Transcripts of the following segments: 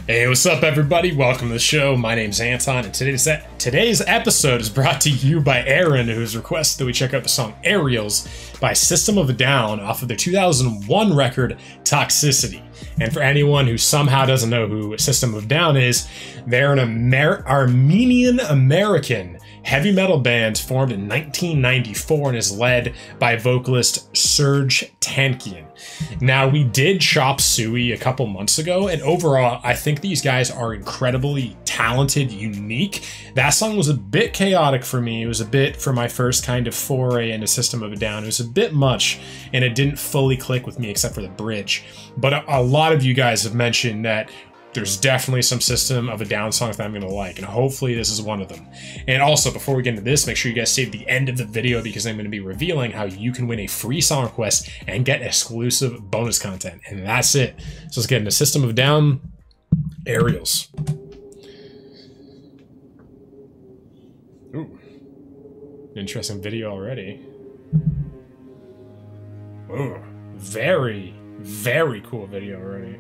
Hey, what's up, everybody? Welcome to the show. My name's Anton, and today's episode is brought to you by Aaron, who's requested that we check out the song Aerials by System of a Down off of their 2001 record Toxicity. And for anyone who somehow doesn't know who System of a Down is, they're an Armenian-American heavy metal band formed in 1994 and is led by vocalist Serge Tankian. Now, we did Chop Suey a couple months ago, and overall, I think these guys are incredibly talented, unique. That song was a bit chaotic for me. It was a bit, for my first kind of foray into System of a Down, it was a bit much, and it didn't fully click with me except for the bridge. But a lot of you guys have mentioned that there's definitely some System of a Down songs that I'm going to like, and hopefully this is one of them. And also, before we get into this, make sure you guys save the end of the video because I'm going to be revealing how you can win a free song request and get exclusive bonus content. And that's it. So let's get into System of a Down, Aerials. Ooh. Interesting video already. Ooh. Very, very cool video already.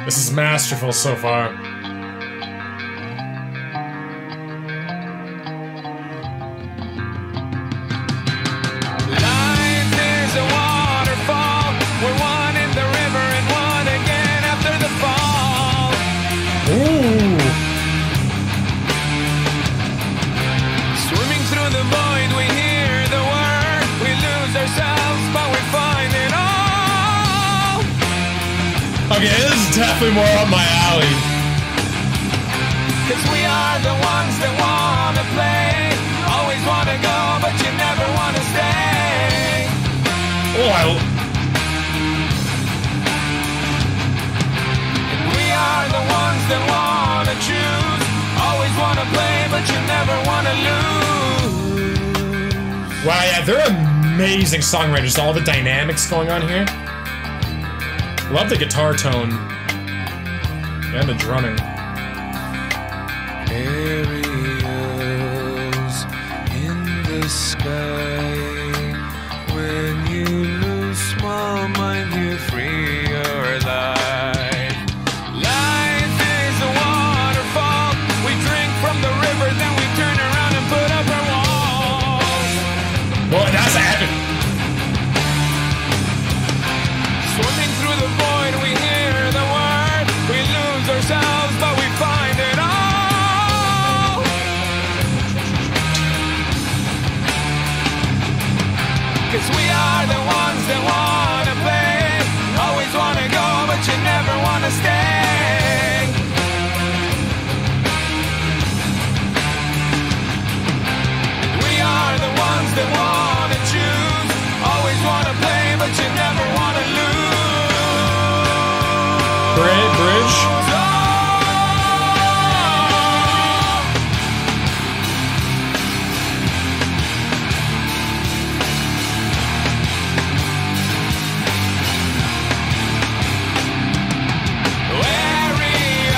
This is masterful so far. Life is a waterfall. We're one in the river and one again after the fall. Ooh. Swimming through the void, we hear the word. We lose ourselves, but we find it all. Okay, this is definitely more up my alley. 'Cause we are the ones that wanna play. Always wanna go, but you never wanna stay. Oh, We are the ones that wanna choose. Always wanna play, but you never wanna lose. wow, yeah, they're amazing songwriters. All the dynamics going on here. Love the guitar tone and the drumming. Aerials in the sky. When you lose small mind, you free your life. Life is a waterfall. We drink from the river, then we turn around and put up our walls. Well, that's epic. Swimming through the void, we hear the word. We lose ourselves, but we find it all. 'Cause we are the ones that wanna play. Always wanna go, but you never wanna stay. We are the ones that wanna choose. Always wanna play, but you never wanna lose. Bridge.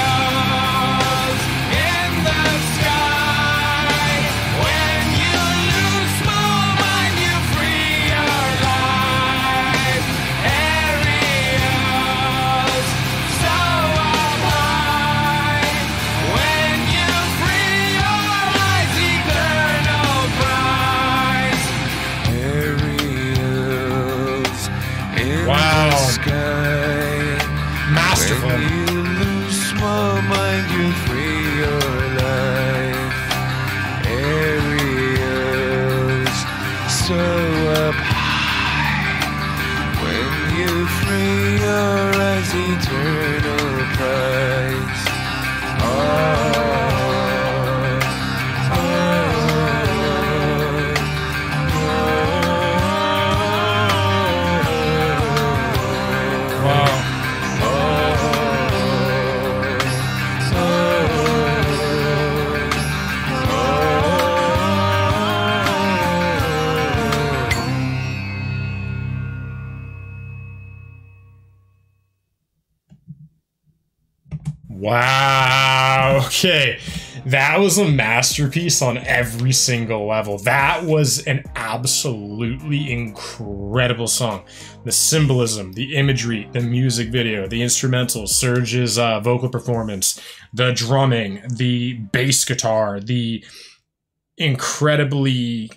Aerials in the sky. When you lose small mind, you free your life. Aerials so up high. When you free your eyes, eternal prize. Aerials in Wow. the sky. Masterful. When you lose small mind, you free your life. Aerials so up high. When you free your eyes, eternal prize. Wow. Wow. Okay. That was a masterpiece on every single level. That was an absolutely incredible song. The symbolism, the imagery, the music video, the instrumental, Serge's vocal performance, the drumming, the bass guitar, the incredibly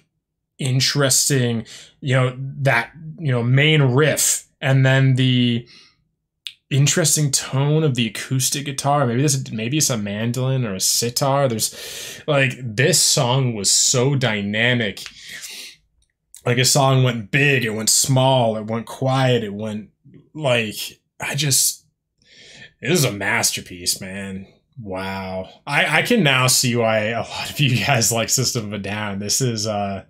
interesting, that, main riff, and then the interesting tone of the acoustic guitar. Maybe it's a mandolin or a sitar. There's like, this song was so dynamic. Like, a song went big, it went small, it went quiet, it went like, it is a masterpiece, man. Wow. I can now see why a lot of you guys like System of a Down. This is I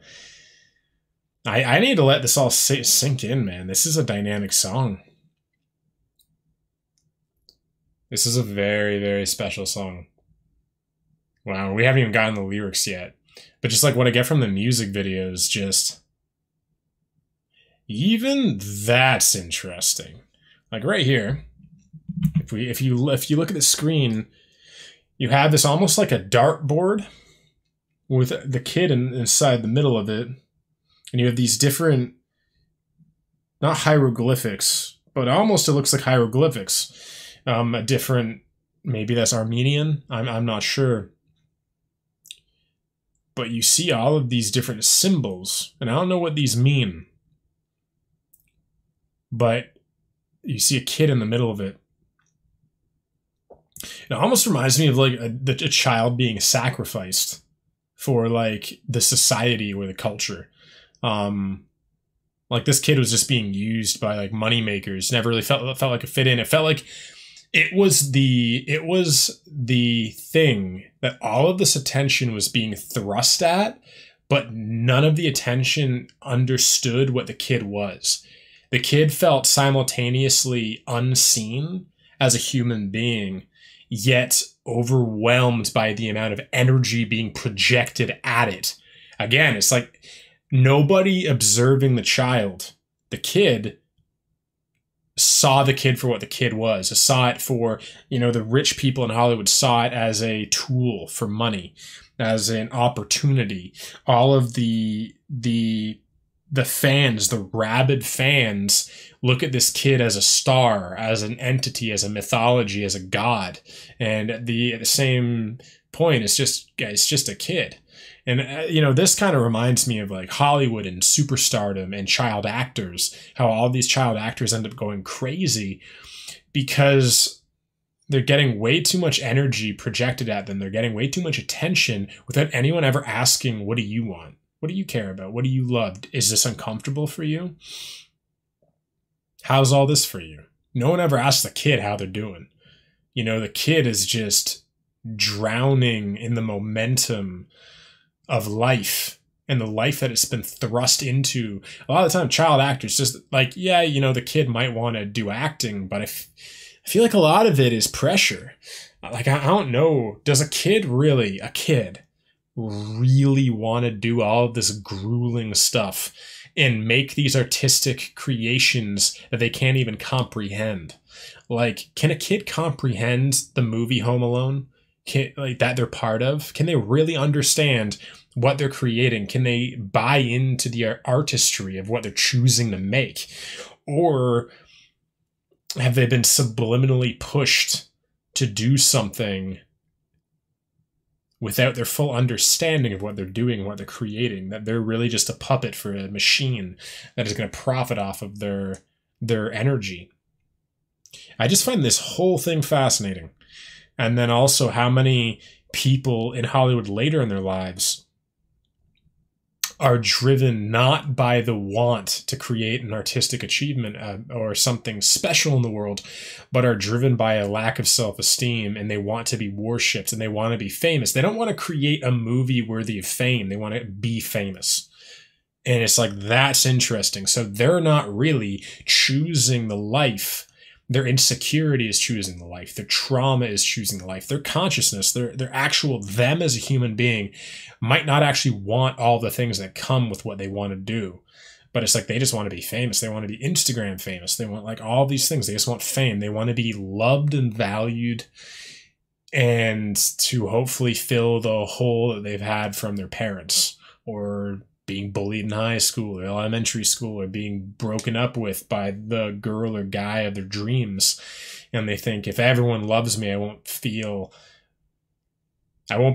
need to let this all sink in, man. This is a dynamic song. This is a very, very special song. Wow, we haven't even gotten the lyrics yet. But just like what I get from the music videos, just... even that's interesting. Like right here, if you look at the screen, you have this almost like a dartboard with the kid inside the middle of it. And you have these different, not hieroglyphics, but almost it looks like hieroglyphics. A different, maybe that's Armenian, I'm not sure. But you see all of these different symbols, and I don't know what these mean. But you see a kid in the middle of it. It almost reminds me of like a child being sacrificed for like the society or the culture. Like, this kid was just being used by like money makers. Never really felt like it fit in. It felt like it was the thing that all of this attention was being thrust at, but none of the attention understood what the kid was. The kid felt simultaneously unseen as a human being, yet overwhelmed by the amount of energy being projected at it. Again, it's like nobody observing the child. The kid saw the kid for what the kid was. Saw it for, the rich people in Hollywood saw it as a tool for money, as an opportunity. All of the fans, the rabid fans, look at this kid as a star, as an entity, as a mythology, as a god. And at the same point, it's just a kid. And, this kind of reminds me of like Hollywood and superstardom and child actors, how all these child actors end up going crazy because they're getting way too much energy projected at them. They're getting way too much attention without anyone ever asking, what do you want? What do you care about? What do you love? Is this uncomfortable for you? How's all this for you? No one ever asks the kid how they're doing. The kid is just drowning in the momentum of life and the life that it's been thrust into. A lot of the time, child actors just like, yeah, the kid might want to do acting, but I feel like a lot of it is pressure. Like, I don't know. Does a kid really want to do all of this grueling stuff and make these artistic creations that they can't even comprehend? Like, can a kid comprehend the movie Home Alone? That they're part of? Can they really understand what they're creating? Can they buy into the artistry of what they're choosing to make? Or have they been subliminally pushed to do something without their full understanding of what they're doing and what they're creating, that they're really just a puppet for a machine that is going to profit off of their energy? I just find this whole thing fascinating. And then also how many people in Hollywood later in their lives are driven not by the want to create an artistic achievement or something special in the world, but are driven by a lack of self-esteem, and they want to be worshipped and they want to be famous. They don't want to create a movie worthy of fame. They want to be famous. And it's like, that's interesting. So they're not really choosing the life. Their insecurity is choosing the life. Their trauma is choosing the life. Their consciousness, their actual them as a human being might not actually want all the things that come with what they want to do. But it's like, they just want to be famous. They want to be Instagram famous. They want like all these things. They just want fame. They want to be loved and valued and to hopefully fill the hole that they've had from their parents, or being bullied in high school or elementary school, or being broken up with by the girl or guy of their dreams. And they think, if everyone loves me, I won't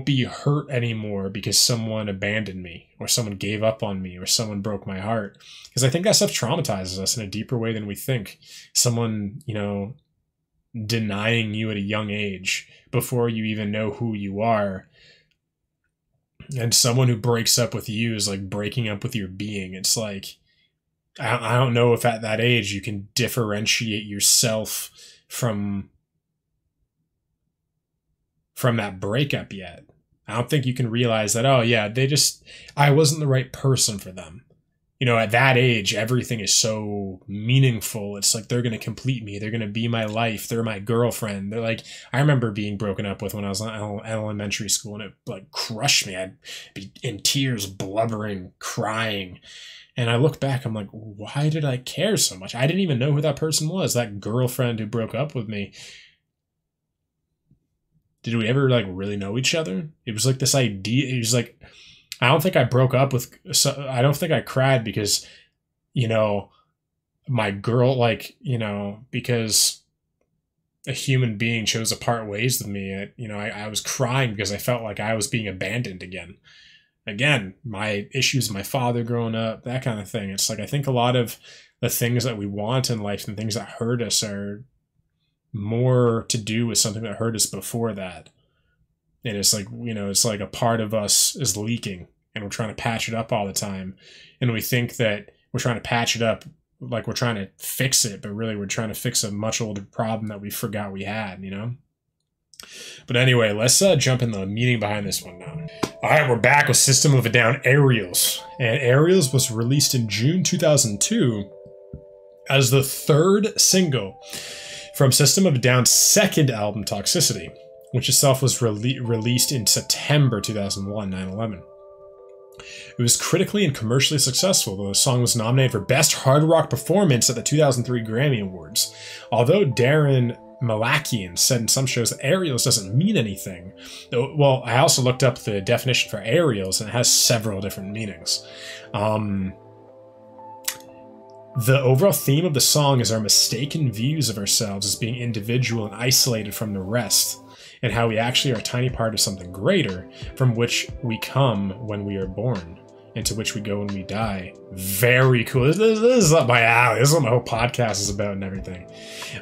be hurt anymore because someone abandoned me, or someone gave up on me, or someone broke my heart. Because I think that stuff traumatizes us in a deeper way than we think. Someone, denying you at a young age before you even know who you are. And someone who breaks up with you is like breaking up with your being. It's like, I don't know if at that age you can differentiate yourself from that breakup yet. I don't think you can realize that, oh yeah, I wasn't the right person for them. At that age, everything is so meaningful. It's like, they're going to complete me. They're going to be my life. They're my girlfriend. They're like, I remember being broken up with when I was in elementary school, and it like crushed me. I'd be in tears, blubbering, crying. And I look back, I'm like, why did I care so much? I didn't even know who that person was, that girlfriend who broke up with me. Did we ever like really know each other? It was like this idea. It was like, I don't think I broke up with, I don't think I cried because, my girl, because a human being chose to part ways with me. I was crying because I felt like I was being abandoned again. Again, my issues with my father growing up, that kind of thing. It's like, I think a lot of the things that we want in life and things that hurt us are more to do with something that hurt us before that. And it's like, it's like a part of us is leaking, and we're trying to patch it up all the time. And we think that we're trying to patch it up like we're trying to fix it, but really we're trying to fix a much older problem that we forgot we had, But anyway, let's jump in the meaning behind this one now. All right, we're back with System of a Down, Aerials. And Aerials was released in June 2002 as the third single from System of a Down's second album, Toxicity, which itself was released in September 2001, 9/11. It was critically and commercially successful, though the song was nominated for Best Hard Rock Performance at the 2003 Grammy Awards. Although Darren Malakian said in some shows that Aerials doesn't mean anything. Well, I also looked up the definition for Aerials, and it has several different meanings. The overall theme of the song is our mistaken views of ourselves as being individual and isolated from the rest, and how we actually are a tiny part of something greater, from which we come when we are born, and to which we go when we die. Very cool. This is up my alley. This is what my whole podcast is about and everything.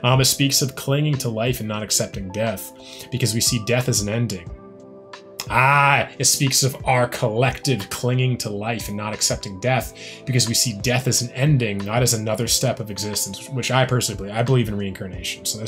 It speaks of clinging to life and not accepting death, because we see death as an ending. It speaks of our collective clinging to life and not accepting death, because we see death as an ending, not as another step of existence, which I personally believe. I believe in reincarnation. So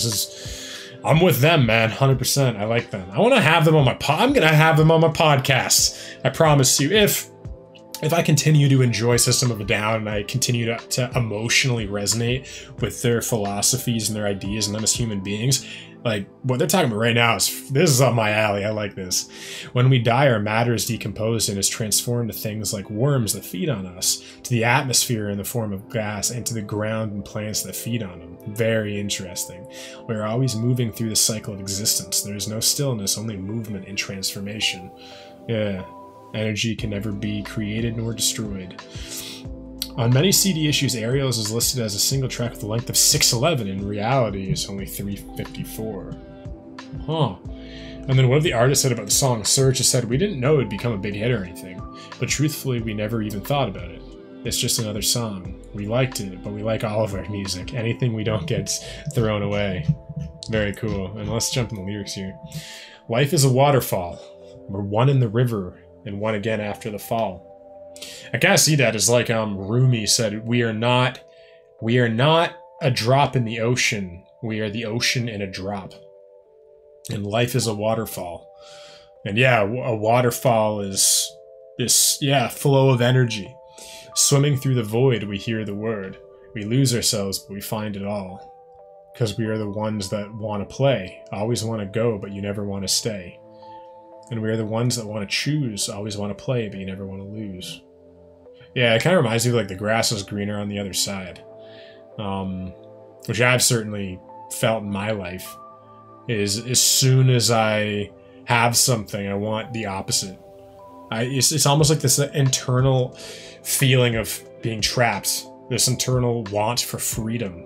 I'm with them, man, 100%. I like them. I want to have them on my I'm going to have them on my podcast. I promise you. If I continue to enjoy System of a Down and I continue to emotionally resonate with their philosophies and their ideas and them as human beings, like what they're talking about right now this is up my alley. I like this. When we die, our matter is decomposed and is transformed to things like worms that feed on us, to the atmosphere in the form of gas, and to the ground and plants that feed on them. Very interesting. We're always moving through the cycle of existence. There is no stillness, only movement and transformation. Yeah. Energy can never be created nor destroyed. On many CD issues, Aerials is listed as a single track with a length of 6:11. In reality, it's only 3:54. Huh. And then one of the artists said about the song, Serge, just said, "We didn't know it would become a big hit or anything, but truthfully, we never even thought about it. It's just another song. We liked it, but we like all of our music. Anything we don't get's thrown away." Very cool. And let's jump in the lyrics here. Life is a waterfall. We're one in the river and one again after the fall. I kind of see that as like Rumi said, we are not a drop in the ocean. We are the ocean in a drop. And life is a waterfall. And yeah, a waterfall is this, flow of energy. Swimming through the void, we hear the word. We lose ourselves, but we find it all. Because we are the ones that want to play, always want to go, but you never want to stay. And we are the ones that want to choose, always want to play, but you never want to lose. Yeah, it kind of reminds me of like the grass is greener on the other side. Which I've certainly felt in my life. is as soon as I have something, I want the opposite. It's almost like this internal feeling of being trapped, this internal want for freedom.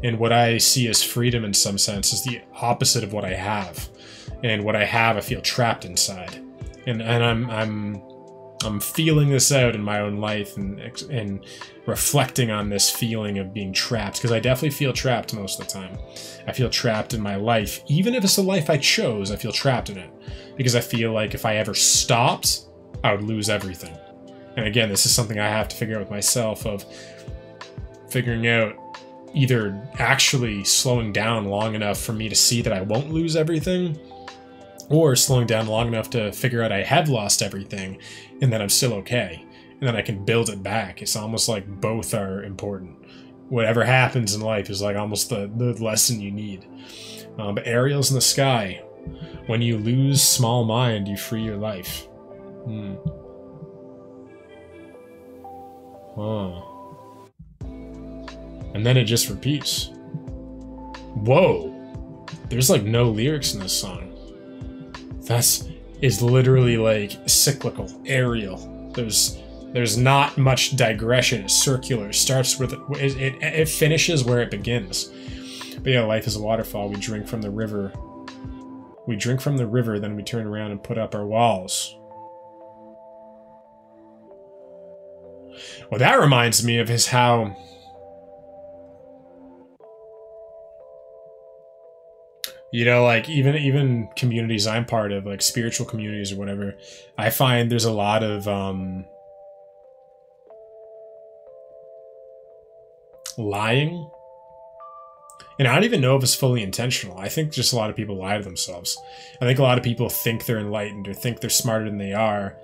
And what I see as freedom in some sense is the opposite of what I have. And what I have, I feel trapped inside. And I'm feeling this out in my own life and reflecting on this feeling of being trapped, because I definitely feel trapped most of the time. I feel trapped in my life. Even if it's a life I chose, I feel trapped in it. Because I feel like if I ever stopped, I would lose everything. And again, this is something I have to figure out with myself, of figuring out either actually slowing down long enough for me to see that I won't lose everything, or slowing down long enough to figure out I have lost everything and that I'm still okay, and then I can build it back. It's almost like both are important. Whatever happens in life is like almost the lesson you need. But aerials in the sky. When you lose small mind, you free your life. Oh. And then it just repeats. Whoa! There's like no lyrics in this song. Is literally like cyclical, aerial. There's not much digression. It's circular. It starts with it finishes where it begins. But yeah, life is a waterfall. We drink from the river. We drink from the river, then we turn around and put up our walls. Well, that reminds me of how you know, like even communities I'm part of, like spiritual communities or whatever, I find there's a lot of lying. And I don't even know if it's fully intentional. I think just a lot of people lie to themselves. I think a lot of people think they're enlightened or think they're smarter than they are.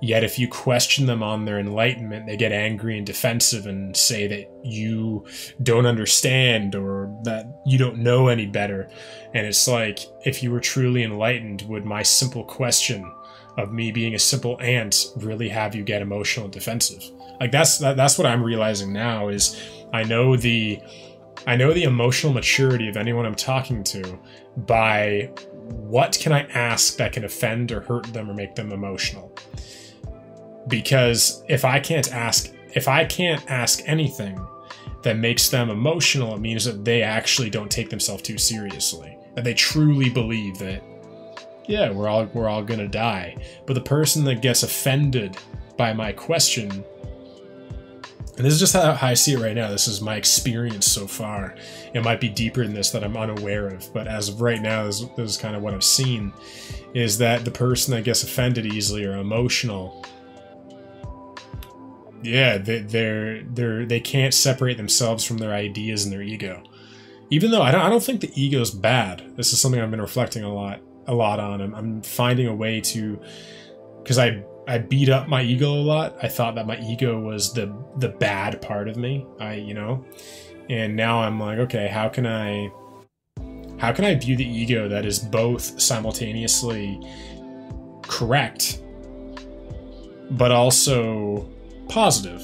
Yet if you question them on their enlightenment, they get angry and defensive and say that you don't understand or that you don't know any better. And it's like, if you were truly enlightened, would my simple question of me being a simple ant really have you get emotional and defensive? Like that's what I'm realizing now is I know the emotional maturity of anyone I'm talking to by what can I ask that can offend or hurt them or make them emotional. Because if I can't ask anything that makes them emotional, it means that they actually don't take themselves too seriously. That they truly believe that, yeah, we're all gonna die. But the person that gets offended by my question, and this is just how I see it right now, this is my experience so far. It might be deeper than this that I'm unaware of, but as of right now, this is kind of what I've seen, is that the person that gets offended easily or emotional, yeah, they can't separate themselves from their ideas and their ego. Even though I don't think the ego's bad. This is something I've been reflecting a lot on. I'm finding a way to, because I beat up my ego a lot. I thought that my ego was the bad part of me. And now I'm like, okay, how can I view the ego that is both simultaneously correct, but also positive?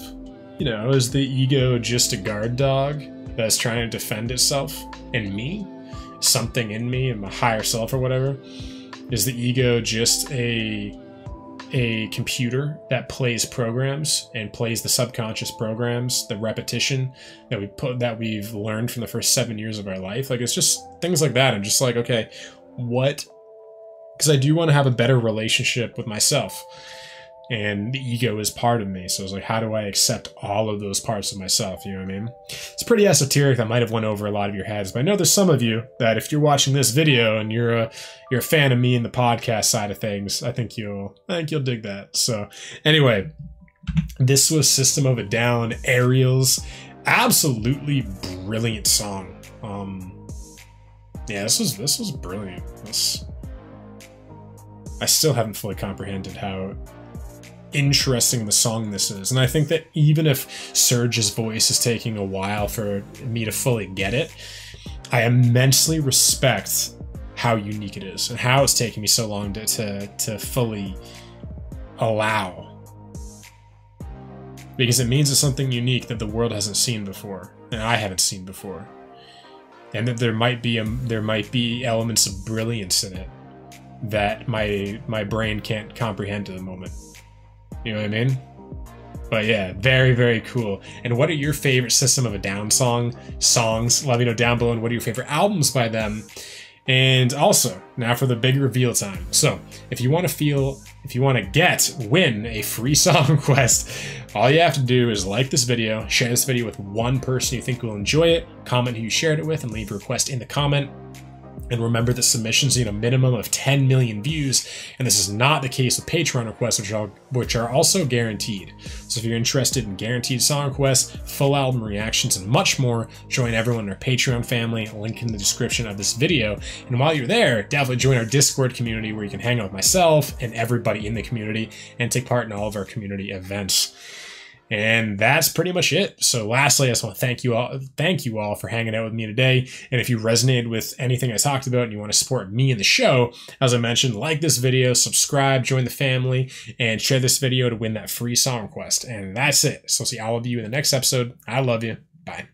Is the ego just a guard dog that's trying to defend itself? And me? Something in me, and my higher self or whatever? Is the ego just a computer that plays programs and plays the subconscious programs, the repetition that we've learned from the first 7 years of our life? Like, it's just things like that. I'm just like, okay, what? Because I do want to have a better relationship with myself. And the ego is part of me. So it's like, how do I accept all of those parts of myself? You know what I mean? It's pretty esoteric. That might have went over a lot of your heads, but I know there's some of you that if you're watching this video and you're a fan of me and the podcast side of things, I think you'll dig that. So anyway, this was System of a Down, Aerials. Absolutely brilliant song. Yeah, this was brilliant. I still haven't fully comprehended how interesting the song this is, and I think that even if Serge's voice is taking a while for me to fully get it, I immensely respect how unique it is and how it's taking me so long to fully allow, because it means it's something unique that the world hasn't seen before and I haven't seen before. and that there might be elements of brilliance in it that my brain can't comprehend at the moment. You know what I mean? But yeah, very, very cool. And what are your favorite System of a Down songs? Let me know down below. And what are your favorite albums by them? And also, now for the big reveal time. So, if you want to win a free song request, all you have to do is like this video, share this video with one person you think will enjoy it, comment who you shared it with, and leave a request in the comment. And remember that submissions need a minimum of 10 million views, and this is not the case with Patreon requests, which are also guaranteed. So if you're interested in guaranteed song requests, full album reactions, and much more, join everyone in our Patreon family, link in the description of this video. And while you're there, definitely join our Discord community where you can hang out with myself and everybody in the community and take part in all of our community events. And that's pretty much it. So lastly, I just want to thank you all for hanging out with me today. And if you resonated with anything I talked about and you want to support me and the show, as I mentioned, like this video, subscribe, join the family, and share this video to win that free song request. And that's it. So I'll see all of you in the next episode. I love you. Bye.